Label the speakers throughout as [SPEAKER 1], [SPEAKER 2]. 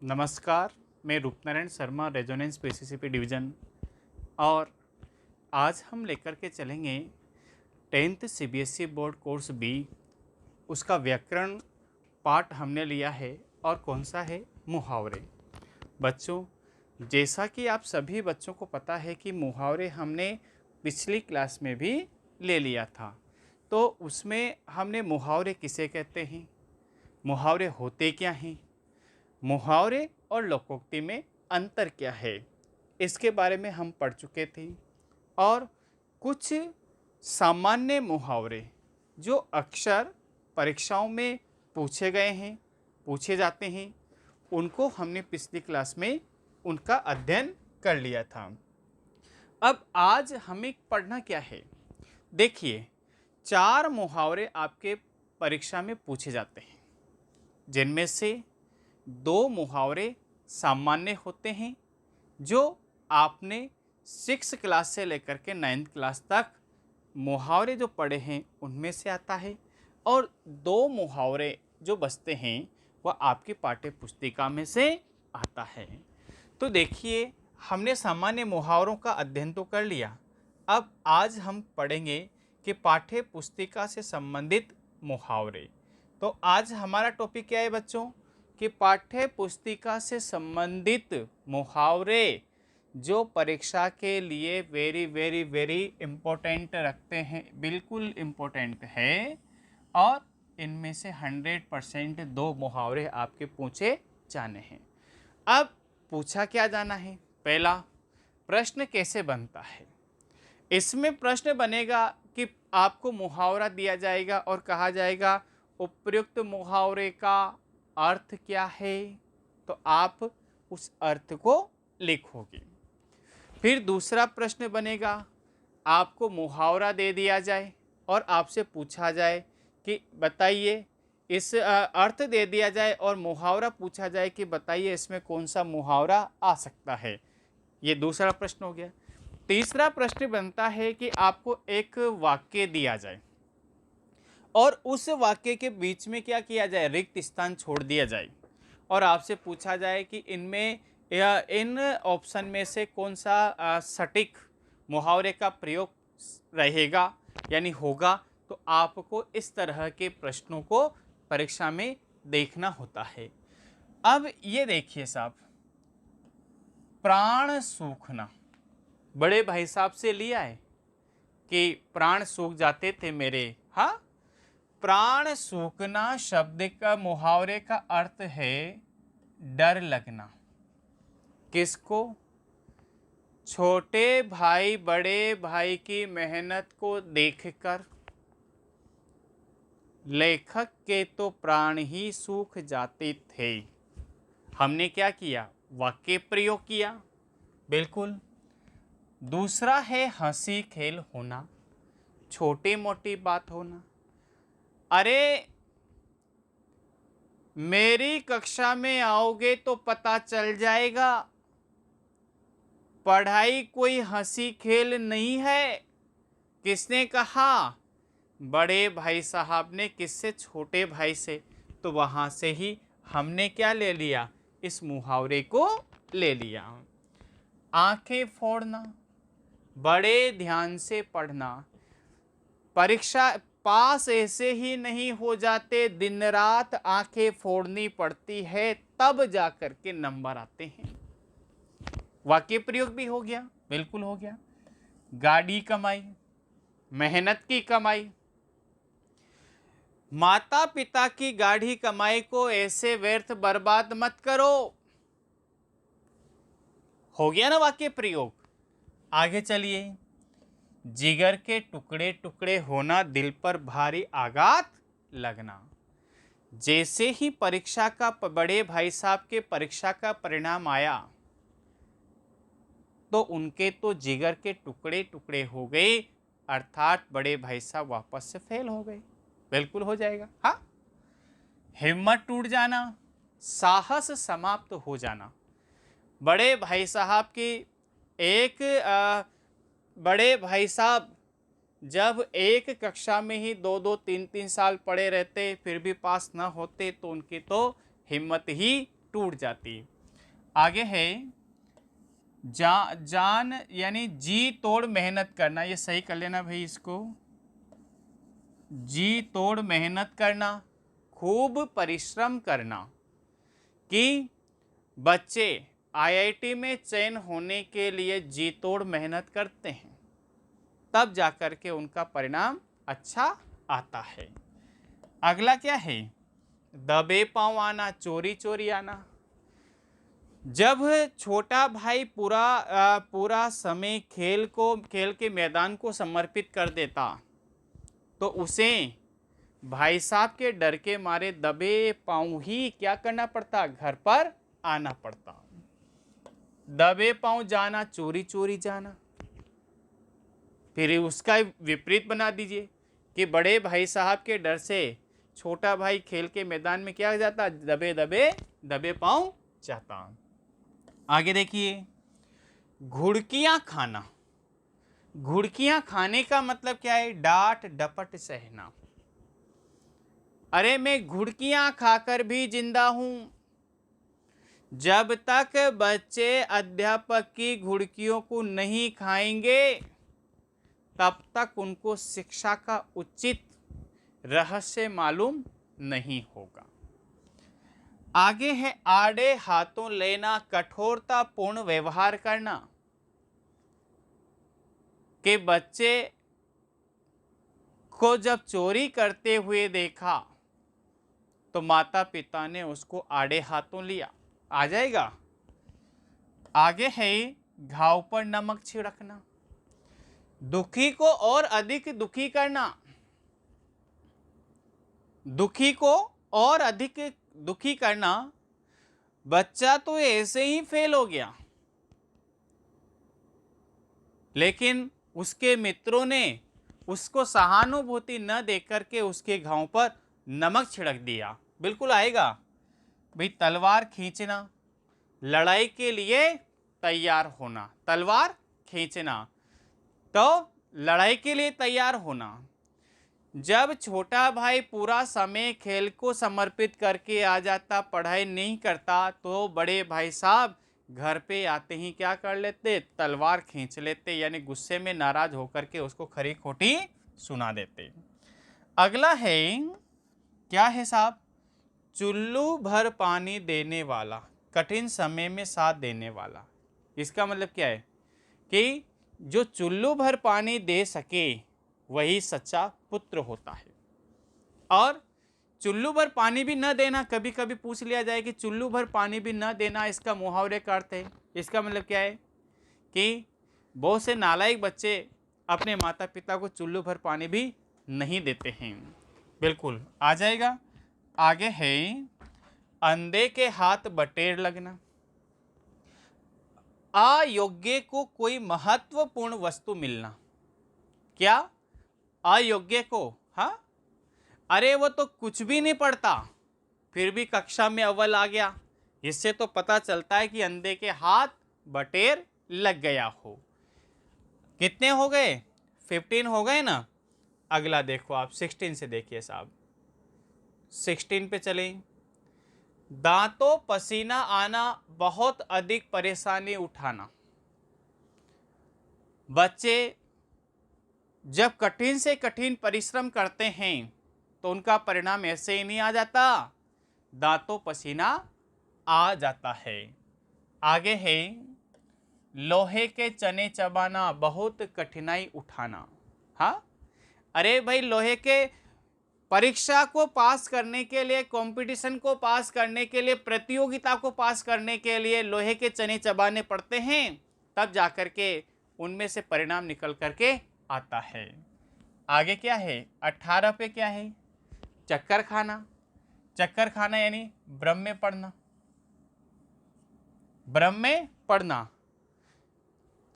[SPEAKER 1] नमस्कार, मैं Rupnarayan Sharma resonance PCCP division और आज हम लेकर के चलेंगे 10th CBSE board course B. उसका व्याकरण पाठ हमने लिया है और कौन सा है, मुहावरे। बच्चों, जैसा कि आप सभी बच्चों को पता है कि मुहावरे हमने पिछली क्लास में भी ले लिया था। तो उसमें हमने मुहावरे किसे कहते हैं, मुहावरे होते क्या हैं, मुहावरे और लोकोक्ति में अंतर क्या है, इसके बारे में हम पढ़ चुके थे। और कुछ सामान्य मुहावरे जो अक्सर परीक्षाओं में पूछे गए हैं, पूछे जाते हैं, उनको हमने पिछली क्लास में उनका अध्ययन कर लिया था। अब आज हमें पढ़ना क्या है, देखिए 4 मुहावरे आपके परीक्षा में पूछे जाते हैं, जिनमें से 2 मुहावरे सामान्य होते हैं जो आपने 6 क्लास से लेकर के 9th क्लास तक मुहावरे जो पढ़े हैं उनमें से आता है, और 2 मुहावरे जो बचते हैं वह आपकी पाठ्य पुस्तिका में से आता है। तो देखिए, हमने सामान्य मुहावरों का अध्ययन तो कर लिया। अब आज हम पढ़ेंगे कि पाठ्य पुस्तिका से संबंधित मुहावरे। तो आज हमारा टॉपिक क्या है बच्चों, कि पाठ्य पुस्तिका से संबंधित मुहावरे जो परीक्षा के लिए वेरी वेरी वेरी इम्पोर्टेंट रखते हैं, बिल्कुल इम्पोर्टेंट है। और इनमें से 100% 2 मुहावरे आपके पूछे जाने हैं। अब पूछा क्या जाना है, पहला प्रश्न कैसे बनता है। इसमें प्रश्न बनेगा कि आपको मुहावरा दिया जाएगा और कहा जाएगा उपयुक्त मुहावरे का अर्थ क्या है, तो आप उस अर्थ को लिखोगे। फिर दूसरा प्रश्न बनेगा, आपको मुहावरा दे दिया जाए और आपसे पूछा जाए कि बताइए इस अर्थ दे दिया जाए और मुहावरा पूछा जाए कि बताइए इसमें कौन सा मुहावरा आ सकता है। ये दूसरा प्रश्न हो गया। तीसरा प्रश्न बनता है कि आपको एक वाक्य दिया जाए और उस वाक्य के बीच में क्या किया जाए, रिक्त स्थान छोड़ दिया जाए और आपसे पूछा जाए कि इनमें या इन ऑप्शन में से कौन सा सटीक मुहावरे का प्रयोग रहेगा यानी होगा। तो आपको इस तरह के प्रश्नों को परीक्षा में देखना होता है। अब ये देखिए साहब, प्राण सूखना, बड़े भाई साहब से लिया है कि प्राण सूख जाते थे मेरे। हाँ, प्राण सूखना शब्द का मुहावरे का अर्थ है डर लगना। किसको, छोटे भाई बड़े भाई की मेहनत को देखकर लेखक के तो प्राण ही सूख जाते थे। हमने क्या किया, वाक्य प्रयोग किया, बिल्कुल। दूसरा है हंसी खेल होना, छोटी मोटी बात होना। अरे मेरी कक्षा में आओगे तो पता चल जाएगा, पढ़ाई कोई हंसी खेल नहीं है। किसने कहा, बड़े भाई साहब ने। किससे, छोटे भाई से। तो वहां से ही हमने क्या ले लिया, इस मुहावरे को ले लिया। आंखें फोड़ना, बड़े ध्यान से पढ़ना। परीक्षा पास ऐसे ही नहीं हो जाते, दिन रात आंखें फोड़नी पड़ती है, तब जाकर के नंबर आते हैं। वाक्य प्रयोग भी हो गया, बिल्कुल हो गया। गाड़ी कमाई, मेहनत की कमाई। माता पिता की गाढ़ी कमाई को ऐसे व्यर्थ बर्बाद मत करो, हो गया ना वाक्य प्रयोग। आगे चलिए, जिगर के टुकड़े टुकड़े होना, दिल पर भारी आघात लगना। जैसे ही परीक्षा का बड़े भाई साहब के परीक्षा का परिणाम आया तो उनके तो जिगर के टुकड़े टुकड़े हो गए, अर्थात बड़े भाई साहब वापस से फेल हो गए। बिल्कुल हो जाएगा। हाँ, हिम्मत टूट जाना, साहस समाप्त हो जाना। बड़े भाई साहब की एक बड़े भाई साहब जब एक कक्षा में ही 2-2 3-3 साल पढ़े रहते फिर भी पास ना होते तो उनकी तो हिम्मत ही टूट जाती। आगे है जान यानी जी तोड़ मेहनत करना, ये सही कर लेना भाई इसको। जी तोड़ मेहनत करना, खूब परिश्रम करना, कि बच्चे आईआईटी में चयन होने के लिए जी तोड़ मेहनत करते हैं, तब जाकर के उनका परिणाम अच्छा आता है। अगला क्या है, दबे पांव आना, चोरी चोरी आना। जब छोटा भाई पूरा समय खेल के मैदान को समर्पित कर देता, तो उसे भाई साहब के डर के मारे दबे पांव ही क्या करना पड़ता, घर पर आना पड़ता। दबे पांव जाना, चोरी चोरी जाना। फिर उसका विपरीत बना दीजिए कि बड़े भाई साहब के डर से छोटा भाई खेल के मैदान में क्या जाता, दबे पांव जाता। आगे देखिए, घुड़कियां खाना। घुड़कियां खाने का मतलब क्या है, डांट डपट सहना। अरे मैं घुड़कियां खाकर भी जिंदा हूं। जब तक बच्चे अध्यापक की घुड़कियों को नहीं खाएंगे, तब तक उनको शिक्षा का उचित रहस्य मालूम नहीं होगा। आगे है आड़े हाथों लेना, कठोरतापूर्ण व्यवहार करना, कि बच्चे को जब चोरी करते हुए देखा तो माता पिता ने उसको आड़े हाथों लिया। आ जाएगा। आगे है घाव पर नमक छिड़कना, दुखी को और अधिक दुखी करना। दुखी को और अधिक दुखी करना, बच्चा तो ऐसे ही फेल हो गया, लेकिन उसके मित्रों ने उसको सहानुभूति न देकर के उसके घाव पर नमक छिड़क दिया। बिल्कुल आएगा भाई। तलवार खींचना, लड़ाई के लिए तैयार होना। तलवार खींचना तो लड़ाई के लिए तैयार होना। जब छोटा भाई पूरा समय खेल को समर्पित करके आ जाता, पढ़ाई नहीं करता, तो बड़े भाई साहब घर पे आते ही क्या कर लेते, तलवार खींच लेते, यानी गुस्से में नाराज होकर के उसको खरी खोटी सुना देते। अगला है, क्या है साहब, चुल्लू भर पानी देने वाला, कठिन समय में साथ देने वाला। इसका मतलब क्या है कि जो चुल्लू भर पानी दे सके वही सच्चा पुत्र होता है। और चुल्लू भर पानी भी न देना, कभी कभी पूछ लिया जाए कि चुल्लू भर पानी भी न देना इसका मुहावरे का अर्थ है। इसका मतलब क्या है कि बहुत से नालायक बच्चे अपने माता पिता को चुल्लू भर पानी भी नहीं देते हैं। बिल्कुल आ जाएगा। आगे है अंधे के हाथ बटेर लगना, अयोग्य को कोई महत्वपूर्ण वस्तु मिलना। क्या, अयोग्य को, हाँ, अरे वो तो कुछ भी नहीं पढ़ता फिर भी कक्षा में अव्वल आ गया, इससे तो पता चलता है कि अंधे के हाथ बटेर लग गया हो। कितने हो गए, 15 हो गए ना। अगला देखो आप 16 से देखिए साहब, 16 पे चलें। दांतों पसीना आना, बहुत अधिक परेशानी उठाना। बच्चे जब कठिन से कठिन परिश्रम करते हैं तो उनका परिणाम ऐसे ही नहीं आ जाता, दांतों पसीना आ जाता है। आगे है लोहे के चने चबाना, बहुत कठिनाई उठाना। हाँ, अरे भाई लोहे के परीक्षा को पास करने के लिए, कंपटीशन को पास करने के लिए, प्रतियोगिता को पास करने के लिए लोहे के चने चबाने पड़ते हैं, तब जाकर के उनमें से परिणाम निकल करके आता है। आगे क्या है, 18 पे क्या है, चक्कर खाना। चक्कर खाना यानी भ्रम में पड़ना। भ्रम में पड़ना,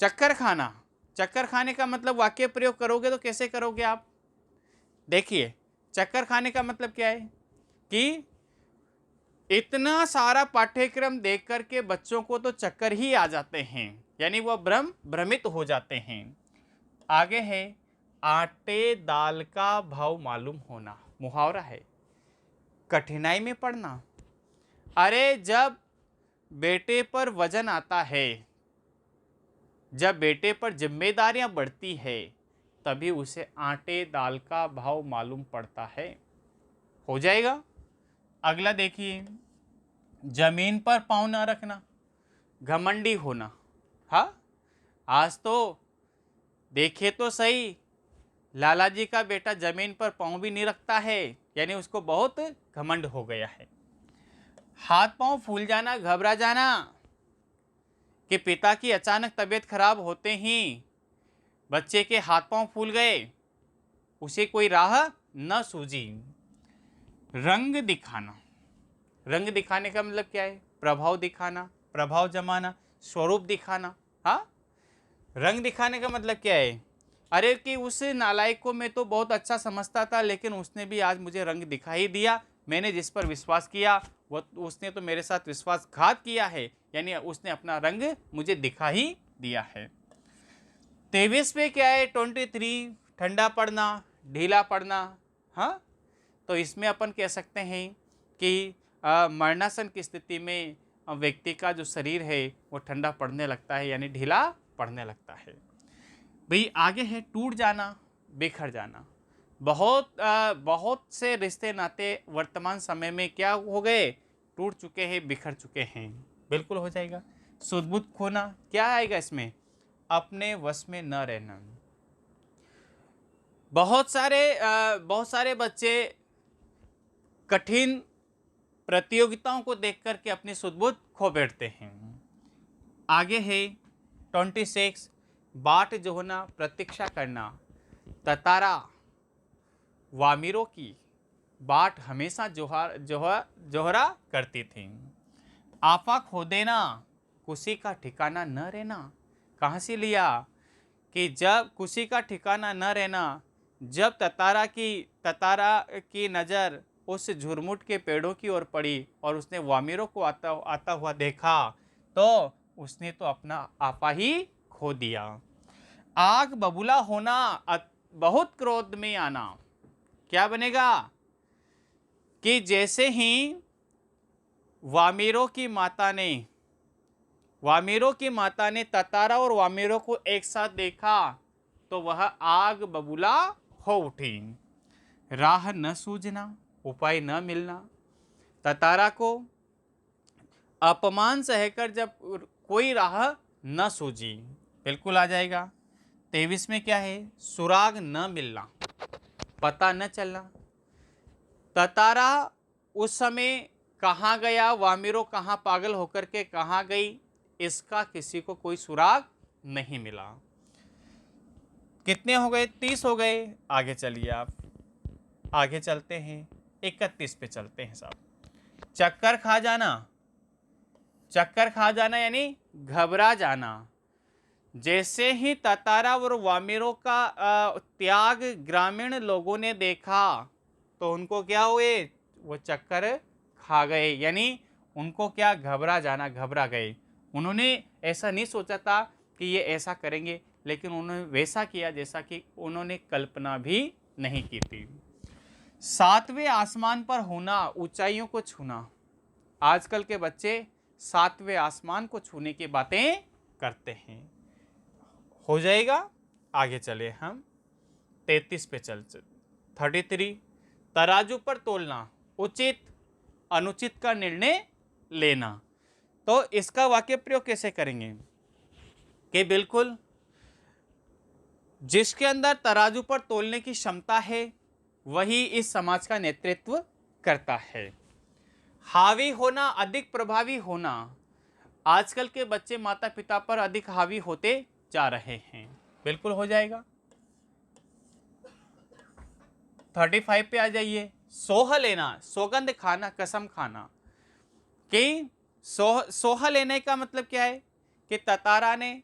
[SPEAKER 1] चक्कर खाना। चक्कर खाने का मतलब वाक्य प्रयोग करोगे तो कैसे करोगे आप, देखिए। चक्कर खाने का मतलब क्या है कि इतना सारा पाठ्यक्रम देख करके बच्चों को तो चक्कर ही आ जाते हैं, यानी वह भ्रमित हो जाते हैं। आगे है आटे दाल का भाव मालूम होना, मुहावरा है। कठिनाई में पड़ना, अरे जब बेटे पर वजन आता है, जब बेटे पर जिम्मेदारियां बढ़ती है, तभी उसे आटे दाल का भाव मालूम पड़ता है। हो जाएगा। अगला देखिए, जमीन पर पाँव न रखना, घमंडी होना। हाँ, आज तो देखिए तो सही, लाला जी का बेटा जमीन पर पाँव भी नहीं रखता है, यानी उसको बहुत घमंड हो गया है। हाथ पाँव फूल जाना, घबरा जाना कि पिता की अचानक तबीयत खराब होते ही बच्चे के हाथ पाँव फूल गए, उसे कोई राह न सूझी। रंग दिखाना, रंग दिखाने का मतलब क्या है? प्रभाव दिखाना, प्रभाव जमाना, स्वरूप दिखाना। हाँ, रंग दिखाने का मतलब क्या है? अरे कि उस नालायक को मैं तो बहुत अच्छा समझता था, लेकिन उसने भी आज मुझे रंग दिखा ही दिया। मैंने जिस पर विश्वास किया वो उसने तो मेरे साथ विश्वासघात किया है, यानी उसने अपना रंग मुझे दिखा ही दिया है। 23 पे क्या है? 23, ठंडा पड़ना, ढीला पड़ना। हाँ, तो इसमें अपन कह सकते हैं कि मरणासन की स्थिति में व्यक्ति का जो शरीर है वो ठंडा पड़ने लगता है, यानी ढीला पड़ने लगता है। भाई आगे है टूट जाना, बिखर जाना। बहुत से रिश्ते नाते वर्तमान समय में क्या हो गए? टूट चुके हैं, बिखर चुके हैं। बिल्कुल हो जाएगा। सुध-बुध खोना, क्या आएगा इसमें? अपने वश में न रहना। बहुत सारे बच्चे कठिन प्रतियोगिताओं को देख कर के अपनी सुध-बुध खो बैठते हैं। आगे है 26, बाट जोहना, प्रतीक्षा करना। ततारा वामिरों की बाट हमेशा जोहरा करती थी। आपा खो देना, खुशी का ठिकाना न रहना। कहाँ से लिया? कि जब खुशी का ठिकाना न रहना, जब ततारा की नज़र उस झुरमुट के पेड़ों की ओर पड़ी और उसने वामिरों को आता हुआ देखा, तो उसने तो अपना आपा ही खो दिया। आग बबूला होना, बहुत क्रोध में आना। क्या बनेगा? कि जैसे ही वामिरों की माता ने ततारा और वामिरों को एक साथ देखा, तो वह आग बबूला हो उठी। राह न सूझना, उपाय न मिलना। ततारा को अपमान सहकर जब कोई राह न सूझी, बिल्कुल आ जाएगा। 23 में क्या है? सुराग न मिलना, पता न चलना। ततारा उस समय कहाँ गया, वामिरो कहाँ पागल होकर के कहाँ गई, इसका किसी को कोई सुराग नहीं मिला। कितने हो गए? 30 हो गए। आगे चलिए, आप आगे चलते हैं, 31 पे चलते हैं साहब। चक्कर खा जाना, चक्कर खा जाना यानी घबरा जाना। जैसे ही ततारा और वामिरों का त्याग ग्रामीण लोगों ने देखा, तो उनको क्या हुए? वो चक्कर खा गए, यानी उनको क्या? घबरा जाना, घबरा गए। उन्होंने ऐसा नहीं सोचा था कि ये ऐसा करेंगे, लेकिन उन्होंने वैसा किया जैसा कि उन्होंने कल्पना भी नहीं की थी। 7वें आसमान पर होना, ऊंचाइयों को छूना। आजकल के बच्चे 7वें आसमान को छूने की बातें करते हैं। हो जाएगा। आगे चले हम 33 पे 33, तराजू पर तोलना, उचित अनुचित का निर्णय लेना। तो इसका वाक्य प्रयोग कैसे करेंगे? कि बिल्कुल जिसके अंदर तराजू पर तोलने की क्षमता है, वही इस समाज का नेतृत्व करता है। हावी होना, अधिक प्रभावी होना। आजकल के बच्चे माता पिता पर अधिक हावी होते जा रहे हैं। बिल्कुल हो जाएगा। 35 पे आ जाइए। सोह लेना, सौगंध खाना, कसम खाना। कि सोह लेने का मतलब क्या है? कि ततारा ने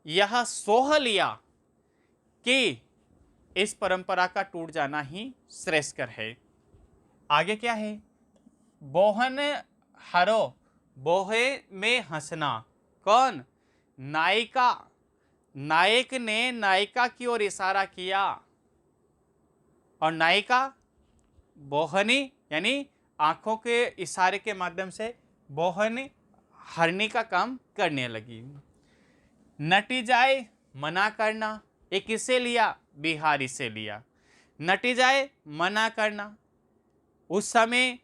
[SPEAKER 1] यह सोह लिया कि इस परंपरा का टूट जाना ही श्रेयस्कर है। आगे क्या है? बोहन हरो, बोहे में हंसना। कौन? नायिका। नायक ने नायिका की ओर इशारा किया, और नायिका बोहनी यानी आंखों के इशारे के माध्यम से बोहनी हरनी का काम करने लगी। नटी जाए मना करना, ये किससे लिया? बिहारी से लिया। नटी जाए मना करना, उस समय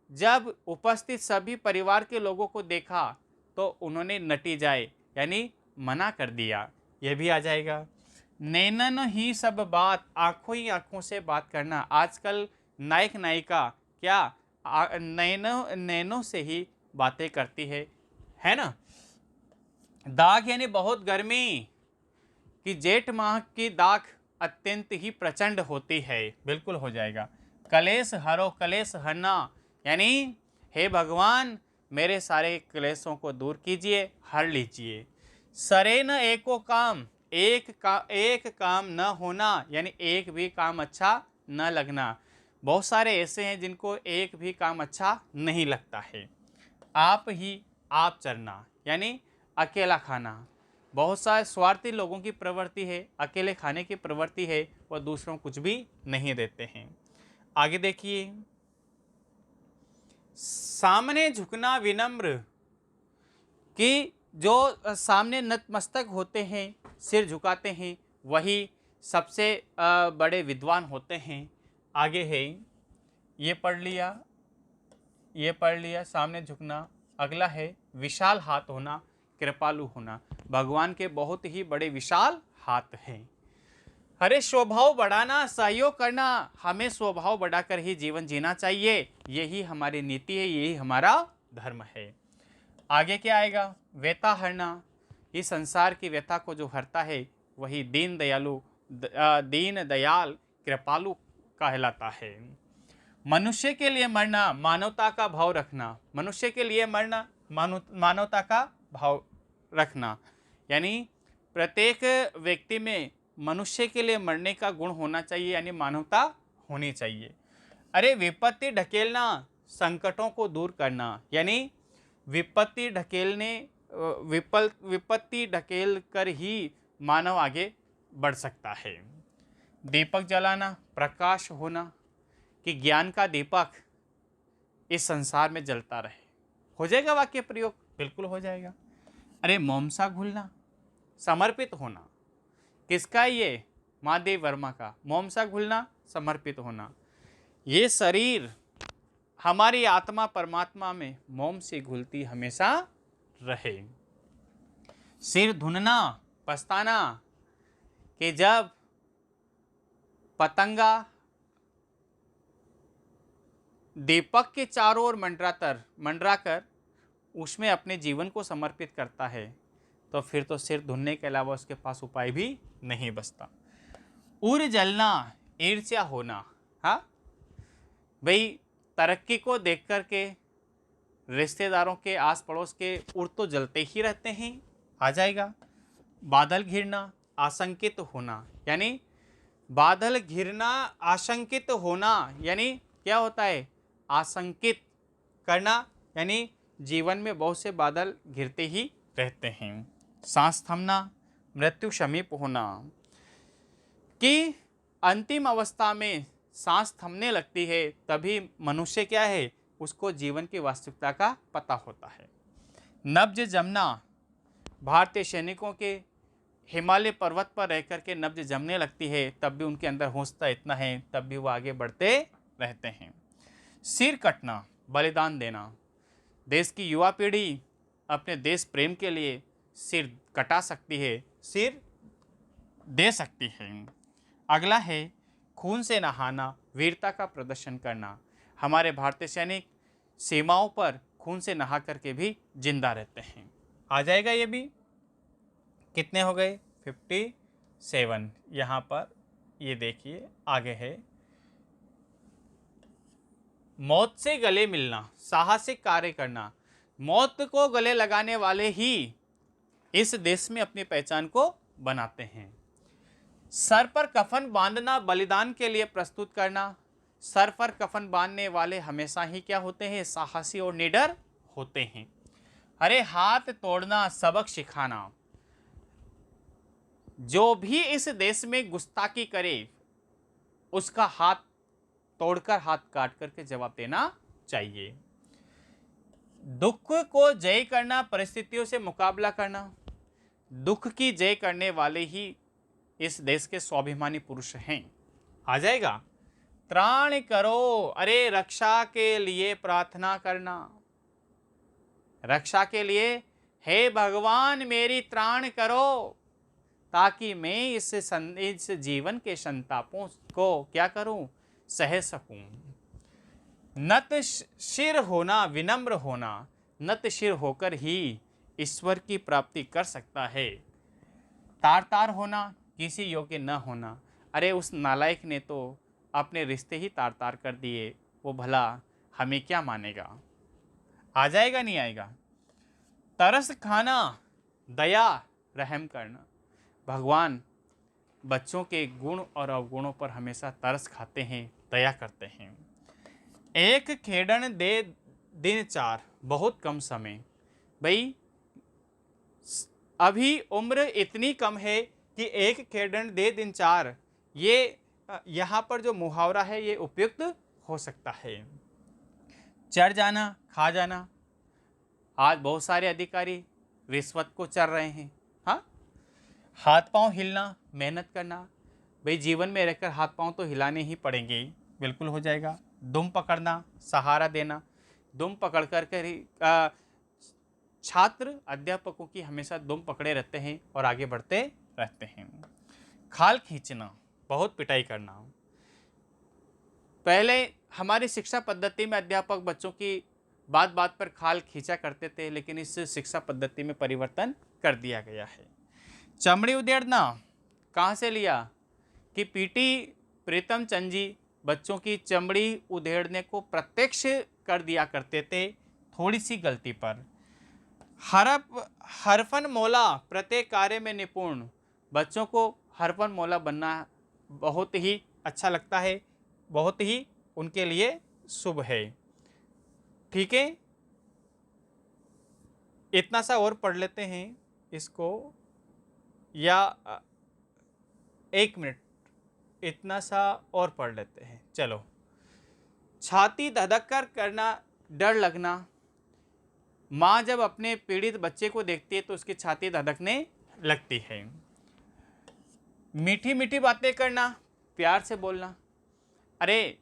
[SPEAKER 1] जब उपस्थित सभी परिवार के लोगों को देखा तो उन्होंने नटी जाए यानी मना कर दिया, यह भी आ जाएगा। नैनन ही सब बात, आंखों ही आंखों से बात करना। आजकल नायक नायिका क्या नैनों से ही बातें करती है ना। दाग यानी बहुत गर्मी, कि जेठ माह की दाग अत्यंत ही प्रचंड होती है, बिल्कुल हो जाएगा। कलेश हरो, कलेश हरना यानी हे भगवान मेरे सारे क्लेशों को दूर कीजिए, हर लीजिए। सरे न एको काम, एक काम न होना यानी एक भी काम अच्छा न लगना। बहुत सारे ऐसे हैं जिनको एक भी काम अच्छा नहीं लगता है। आप ही आप चरना यानी अकेला खाना। बहुत सारे स्वार्थी लोगों की प्रवृत्ति है, अकेले खाने की प्रवृत्ति है, वह दूसरों को कुछ भी नहीं देते हैं। आगे देखिए, सामने झुकना विनम्र, कि जो सामने नतमस्तक होते हैं, सिर झुकाते हैं, वही सबसे बड़े विद्वान होते हैं। आगे है, ये पढ़ लिया, ये पढ़ लिया, सामने झुकना। अगला है विशाल हाथ होना, कृपालु होना। भगवान के बहुत ही बड़े विशाल हाथ हैं। अरे स्वभाव बढ़ाना, सहयोग करना, हमें स्वभाव बढ़ाकर ही जीवन जीना चाहिए, यही हमारी नीति है, यही हमारा धर्म है। आगे क्या आएगा? व्यथा हरना, इस संसार की व्यथा को जो हरता है वही दीन दयाल कृपालु कहलाता है। मनुष्य के लिए मरना, मानवता का भाव रखना। मनुष्य के लिए मरना, मानवता का भाव रखना यानी प्रत्येक व्यक्ति में मनुष्य के लिए मरने का गुण होना चाहिए, यानी मानवता होनी चाहिए। अरे विपत्ति ढकेलना, संकटों को दूर करना यानी विपत्ति ढकेलने, विपत्ति ढकेल कर ही मानव आगे बढ़ सकता है। दीपक जलाना, प्रकाश होना, कि ज्ञान का दीपक इस संसार में जलता रहे। हो जाएगा वाक्य प्रयोग? बिल्कुल हो जाएगा। अरे मोमसा घुलना, समर्पित होना, किसका? ये महादेव वर्मा का। मोमसा घुलना, समर्पित होना। ये शरीर, हमारी आत्मा परमात्मा में मोम से घुलती हमेशा रहे। सिर धुनना, पछताना, कि जब पतंगा दीपक के चारों ओर मंडराकर उसमें अपने जीवन को समर्पित करता है तो फिर तो सिर धुनने के अलावा उसके पास उपाय भी नहीं बचता। उर जलना, ईर्ष्या होना। हाँ भाई, तरक्की को देख कर के रिश्तेदारों के, आस पड़ोस के उर तो जलते ही रहते हैं, आ जाएगा। बादल घिरना, आशंकित होना यानी बादल घिरना, आशंकित होना यानी क्या होता है? आशंकित करना यानी जीवन में बहुत से बादल घिरते ही रहते हैं। सांस थमना, मृत्यु समीप होना, कि अंतिम अवस्था में सांस थमने लगती है तभी मनुष्य क्या है, उसको जीवन की वास्तविकता का पता होता है। नब्ज जमना, भारतीय सैनिकों के हिमालय पर्वत पर रहकर के नब्ज जमने लगती है, तब भी उनके अंदर हौसला इतना है, तब भी वो आगे बढ़ते रहते हैं। सिर कटना, बलिदान देना, देश की युवा पीढ़ी अपने देश प्रेम के लिए सिर कटा सकती है, सिर दे सकती है। अगला है खून से नहाना, वीरता का प्रदर्शन करना। हमारे भारतीय सैनिक सीमाओं पर खून से नहा करके भी जिंदा रहते हैं। आ जाएगा ये भी। कितने हो गए? 57। यहाँ पर ये देखिए आगे है, मौत से गले मिलना, साहसिक कार्य करना। मौत को गले लगाने वाले ही इस देश में अपनी पहचान को बनाते हैं। सर पर कफन बांधना, बलिदान के लिए प्रस्तुत करना। सर पर कफन बांधने वाले हमेशा ही क्या होते हैं? साहसी और निडर होते हैं। अरे हाथ तोड़ना, सबक सिखाना, जो भी इस देश में गुस्ताखी करे उसका हाथ तोड़कर, हाथ काट करके जवाब देना चाहिए। दुख को जय करना, परिस्थितियों से मुकाबला करना, दुख की जय करने वाले ही इस देश के स्वाभिमानी पुरुष हैं। आ जाएगा, त्राण करो, अरे रक्षा के लिए प्रार्थना करना, रक्षा के लिए हे भगवान मेरी त्राण करो, ताकि मैं इस जीवन के संतापों को क्या करूं, सह सकूं। नत शिर होना, विनम्र होना, नत शिर होकर ही ईश्वर की प्राप्ति कर सकता है। तार तार होना, किसी योग्य न होना, अरे उस नालायक ने तो अपने रिश्ते ही तार तार कर दिए, वो भला हमें क्या मानेगा। आ जाएगा नहीं आएगा। तरस खाना, दया रहम करना, भगवान बच्चों के गुण और अवगुणों पर हमेशा तरस खाते हैं, दया करते हैं। एक खेड़न दे दिन चार, बहुत कम समय। भाई अभी उम्र इतनी कम है कि एक खेड़न दे दिन चार, ये यहाँ पर जो मुहावरा है ये उपयुक्त हो सकता है। चढ़ जाना, खा जाना, आज बहुत सारे अधिकारी रिश्वत को चढ़ रहे हैं। हाँ, हाथ पांव हिलना, मेहनत करना, भाई जीवन में रहकर हाथ पांव तो हिलाने ही पड़ेंगे, बिल्कुल हो जाएगा। दुम पकड़ना, सहारा देना, दुम पकड़ कर ही छात्र अध्यापकों की हमेशा दुम पकड़े रहते हैं और आगे बढ़ते रहते हैं। खाल खींचना, बहुत पिटाई करना। पहले हमारी शिक्षा पद्धति में अध्यापक बच्चों की बात बात पर खाल खींचा करते थे, लेकिन इस शिक्षा पद्धति में परिवर्तन कर दिया गया है। चमड़ी उधेड़ना, कहाँ से लिया कि पीटी प्रीतम चंद जी बच्चों की चमड़ी उधेड़ने को प्रत्यक्ष कर दिया करते थे, थोड़ी सी गलती पर। हरफन मौला, प्रत्येक कार्य में निपुण, बच्चों को हरफन मौला बनना बहुत ही अच्छा लगता है, बहुत ही उनके लिए शुभ है। ठीक है, इतना सा और पढ़ लेते हैं इसको, या 1 मिनट इतना सा और पढ़ लेते हैं। चलो, छाती धधक कर करना, डर लगना, माँ जब अपने पीड़ित बच्चे को देखती है तो उसकी छाती धधकने लगती है। मीठी मीठी बातें करना, प्यार से बोलना, अरे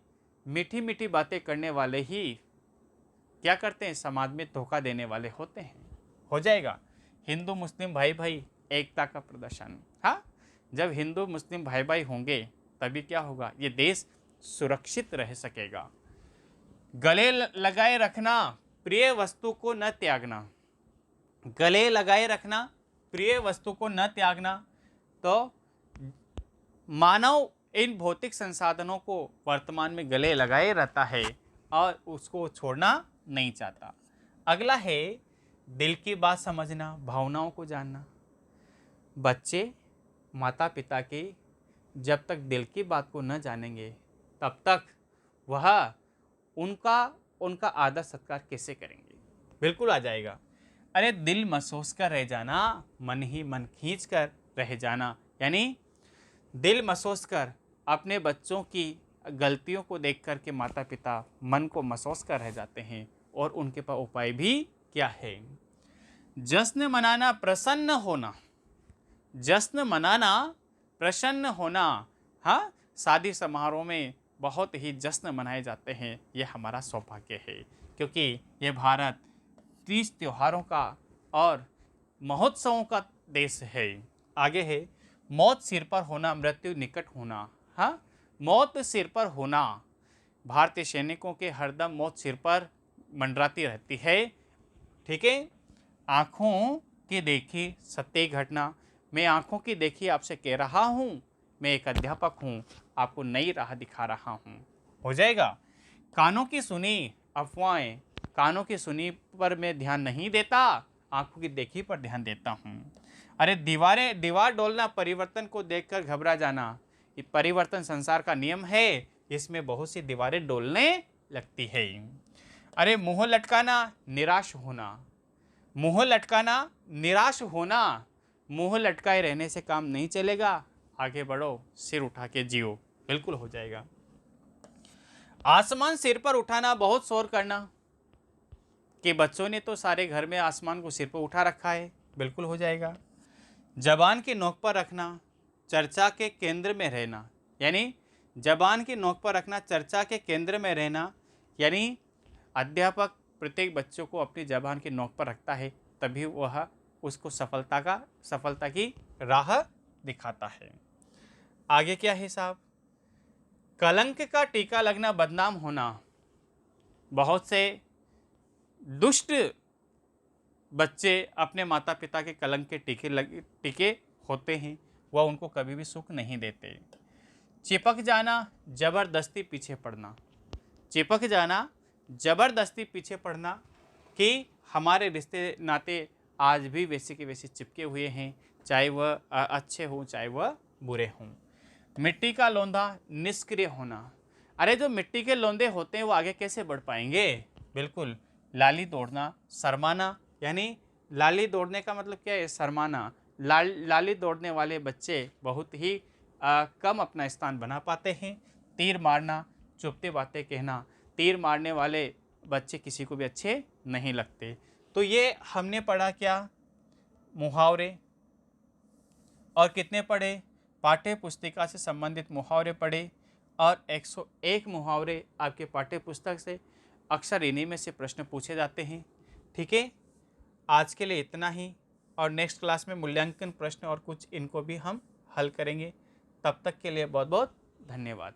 [SPEAKER 1] मीठी मीठी बातें करने वाले ही क्या करते हैं, समाज में धोखा देने वाले होते हैं। हो जाएगा। हिंदू मुस्लिम भाई भाई एकता का प्रदर्शन, हाँ, जब हिंदू मुस्लिम भाई भाई होंगे तभी क्या होगा, ये देश सुरक्षित रह सकेगा। गले लगाए रखना, प्रिय वस्तु को न त्यागना, गले लगाए रखना, प्रिय वस्तु को न त्यागना। तो मानव इन भौतिक संसाधनों को वर्तमान में गले लगाए रहता है और उसको छोड़ना नहीं चाहता। अगला है दिल की बात समझना, भावनाओं को जानना। बच्चे माता पिता की जब तक दिल की बात को न जानेंगे तब तक वह उनका आदर सत्कार कैसे करेंगे। बिल्कुल आ जाएगा। अरे दिल महसूस कर रह जाना, मन ही मन खींच कर रह जाना, यानी दिल महसूस कर अपने बच्चों की गलतियों को देख कर के माता पिता मन को महसूस कर रह जाते हैं और उनके पास उपाय भी क्या है। जश्न मनाना, प्रसन्न होना, जश्न मनाना, प्रसन्न होना। हाँ, शादी समारोह में बहुत ही जश्न मनाए जाते हैं, ये हमारा सौभाग्य है, क्योंकि ये भारत 30 त्योहारों का और महोत्सवों का देश है। आगे है मौत सिर पर होना, मृत्यु निकट होना। हाँ, मौत सिर पर होना, भारतीय सैनिकों के हरदम मौत सिर पर मंडराती रहती है। ठीक है, आँखों की देखी सत्य घटना, मैं आँखों की देखी आपसे कह रहा हूँ, मैं एक अध्यापक हूँ, आपको नई राह दिखा रहा हूँ। हो जाएगा। कानों की सुनी अफवाहें, कानों की सुनी पर मैं ध्यान नहीं देता, आँखों की देखी पर ध्यान देता हूँ। अरे दीवार डोलना, परिवर्तन को देखकर घबरा जाना, ये परिवर्तन संसार का नियम है, इसमें बहुत सी दीवारें डोलने लगती है। अरे मुँह लटकाना, निराश होना, मुँह लटकाना, निराश होना, मुँह लटकाए रहने से काम नहीं चलेगा, आगे बढ़ो, सिर उठा के जियो, बिल्कुल हो जाएगा। आसमान सिर पर उठाना, बहुत शोर करना, कि बच्चों ने तो सारे घर में आसमान को सिर पर उठा रखा है, बिल्कुल हो जाएगा। जबान की नोक पर रखना, चर्चा के केंद्र में रहना, यानी जबान की नोक पर रखना, चर्चा के केंद्र में रहना, यानी अध्यापक प्रत्येक बच्चों को अपनी जबान की नोक पर रखता है, तभी वह उसको सफलता की राह दिखाता है। आगे क्या है साहब? कलंक का टीका लगना, बदनाम होना। बहुत से दुष्ट बच्चे अपने माता पिता के कलंक के टीके होते हैं, वह उनको कभी भी सुख नहीं देते। चिपक जाना, जबरदस्ती पीछे पड़ना। चिपक जाना, जबरदस्ती पीछे पड़ना कि हमारे रिश्ते नाते आज भी वैसे के वैसे चिपके हुए हैं, चाहे वह अच्छे हों चाहे वह बुरे हों। मिट्टी का लौंदा, निष्क्रिय होना। अरे जो मिट्टी के लौंदे होते हैं वो आगे कैसे बढ़ पाएंगे? बिल्कुल। लाली दौड़ना, शर्माना, यानी लाली दौड़ने का मतलब क्या है? शर्माना। लाली दौड़ने वाले बच्चे बहुत ही कम अपना स्थान बना पाते हैं। तीर मारना, चुपते बातें कहना। तीर मारने वाले बच्चे किसी को भी अच्छे नहीं लगते। तो ये हमने पढ़ा क्या? मुहावरे। और कितने पढ़े? पाठ्य पुस्तिका से संबंधित मुहावरे पढ़े, और 101 मुहावरे आपके पाठ्य पुस्तक से, अक्सर इन्हीं में से प्रश्न पूछे जाते हैं। ठीक है, आज के लिए इतना ही, और नेक्स्ट क्लास में मूल्यांकन प्रश्न और कुछ इनको भी हम हल करेंगे। तब तक के लिए बहुत बहुत धन्यवाद।